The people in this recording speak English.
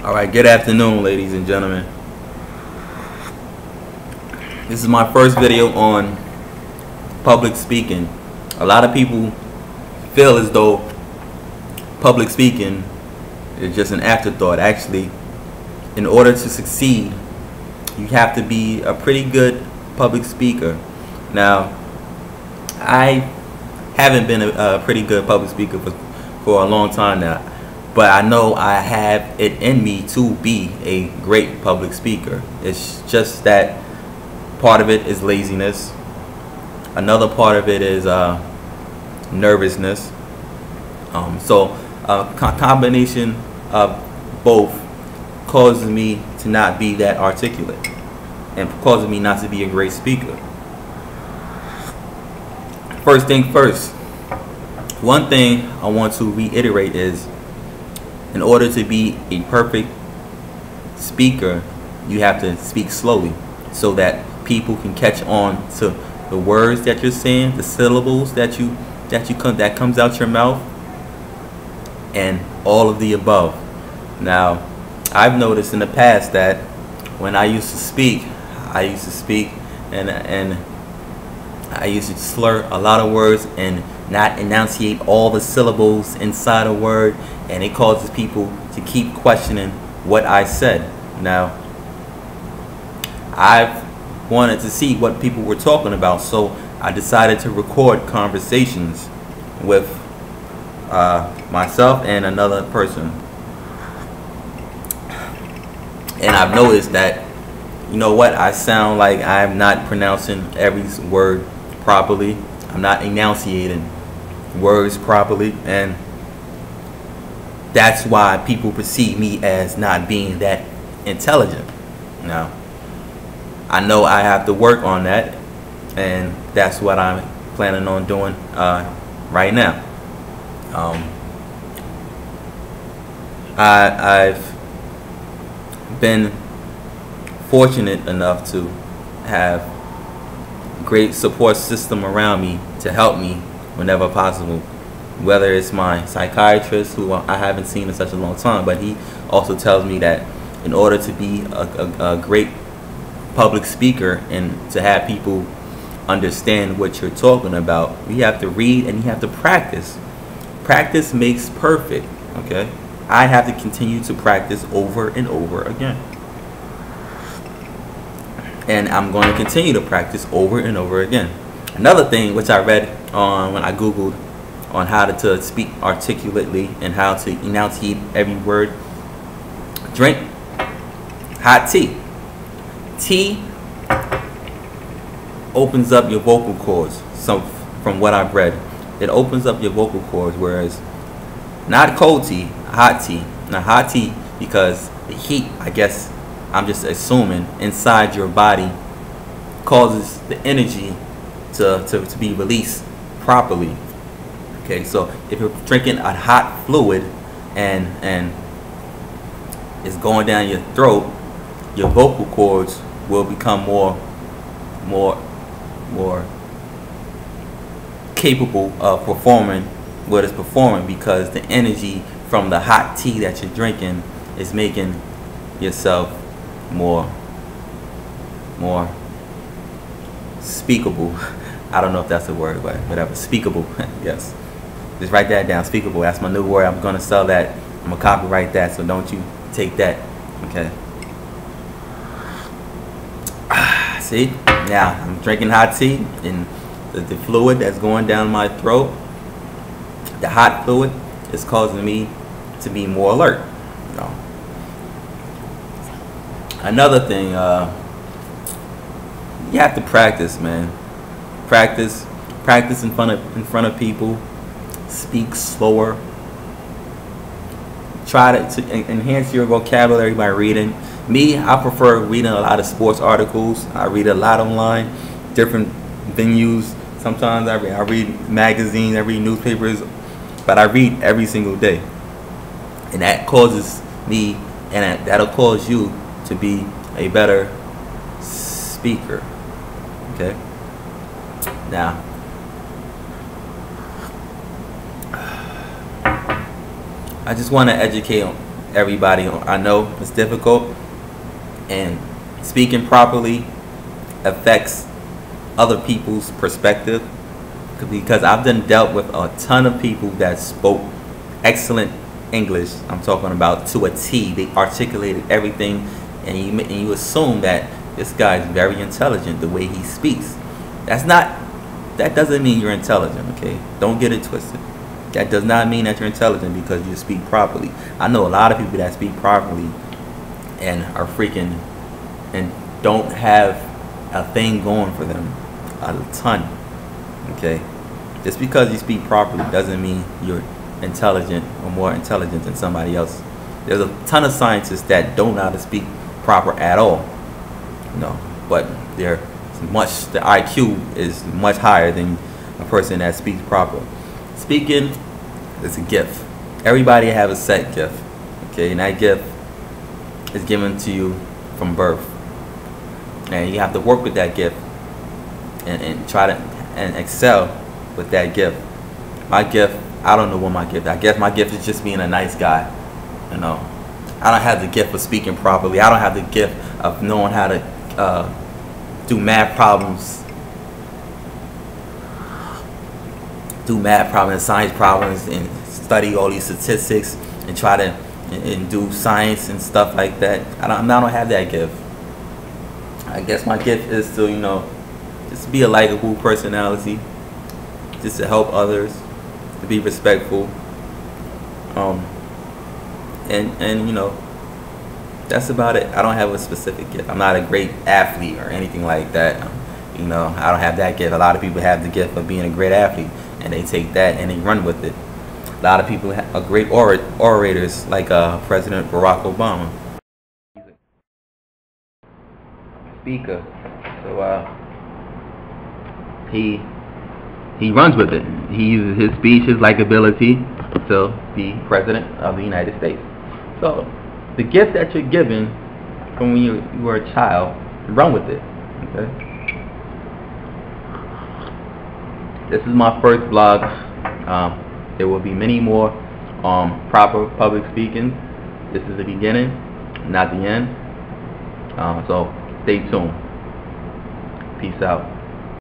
Alright, good afternoon, ladies and gentlemen. This is my first video on public speaking. A lot of people feel as though public speaking is just an afterthought. Actually, in order to succeed, you have to be a pretty good public speaker. Now, I haven't been a pretty good public speaker for a long time now, but I know I have it in me to be a great public speaker. It's just that part of it is laziness. Another part of it is nervousness. So a combination of both causes me to not be that articulate and causes me not to be a great speaker. First thing first, one thing I want to reiterate is, in order to be a perfect speaker, you have to speak slowly so that people can catch on to the words that you're saying, the syllables that comes out your mouth, and all of the above. Now, I've noticed in the past that when I used to speak and I used to slur a lot of words and not enunciate all the syllables inside a word, and it causes people to keep questioning what I said. Now, I've wanted to see what people were talking about, so I decided to record conversations with myself and another person. And I've noticed that, you know what, I sound like I'm not pronouncing every word properly. I'm not enunciating words properly, and that's why people perceive me as not being that intelligent. Now, I know I have to work on that, and that's what I'm planning on doing right now. I've been fortunate enough to have a great support system around me to help me whenever possible, whether it's my psychiatrist, who I haven't seen in such a long time, but he also tells me that in order to be a great public speaker and to have people understand what you're talking about, you have to read and you have to practice. Practice makes perfect, okay? I have to continue to practice over and over again. And I'm going to continue to practice over and over again. Another thing which I read on when I Googled on how to speak articulately and how to enunciate every word: drink hot tea. Tea opens up your vocal cords. So from what I've read, it opens up your vocal cords, whereas not cold tea, hot tea. Now hot tea, because the heat, I guess I'm just assuming, inside your body causes the energy to be released properly. Okay, so if you're drinking a hot fluid and it's going down your throat, your vocal cords will become more capable of performing what it's performing, because the energy from the hot tea that you're drinking is making yourself more speakable. I don't know if that's a word, but whatever. Speakable. Yes. Just write that down. Speakable. That's my new word. I'm gonna sell that. I'm gonna copyright that, so don't you take that. Okay. See? Now I'm drinking hot tea, and the fluid that's going down my throat, the hot fluid, is causing me to be more alert. No. Another thing, you have to practice, man. Practice in front of people. Speak slower. Try to enhance your vocabulary by reading. Me, I prefer reading a lot of sports articles. I read a lot online, different venues. Sometimes I read magazines, I read newspapers, but I read every single day, and that causes me, and that'll cause you to be a better speaker. Okay. Now, I just want to educate everybody, I know it's difficult, and speaking properly affects other people's perspective, because I've dealt with a ton of people that spoke excellent English. I'm talking about to a T. They articulated everything, and you assume that this guy is very intelligent the way he speaks. That doesn't mean you're intelligent, okay? Don't get it twisted. That does not mean that you're intelligent because you speak properly. I know a lot of people that speak properly and are freaking and don't have a thing going for them, a ton, okay? Just because you speak properly doesn't mean you're intelligent or more intelligent than somebody else. There's a ton of scientists that don't know how to speak proper at all, but the IQ is much higher than a person that speaks proper. Speaking is a gift. Everybody have a set gift, okay, and that gift is given to you from birth, and you have to work with that gift and try to excel with that gift. My gift, I don't know what my gift. I guess my gift is just being a nice guy. I don't have the gift of speaking properly. I don't have the gift of knowing how to do math problems, and science problems, and study all these statistics and try to and do science and stuff like that. I don't have that gift. I guess my gift is to just be a likable personality, just to help others, to be respectful, and that's about it. I don't have a specific gift. I'm not a great athlete or anything like that. I don't have that gift. A lot of people have the gift of being a great athlete, and they take that and they run with it. A lot of people are great orators, like President Barack Obama. He's a speaker, so he runs with it. He uses his speech, his likability, to be president of the United States. So the gift that you're given from when you were a child, run with it. Okay. This is my first vlog. There will be many more proper public speaking. This is the beginning, not the end. So stay tuned. Peace out.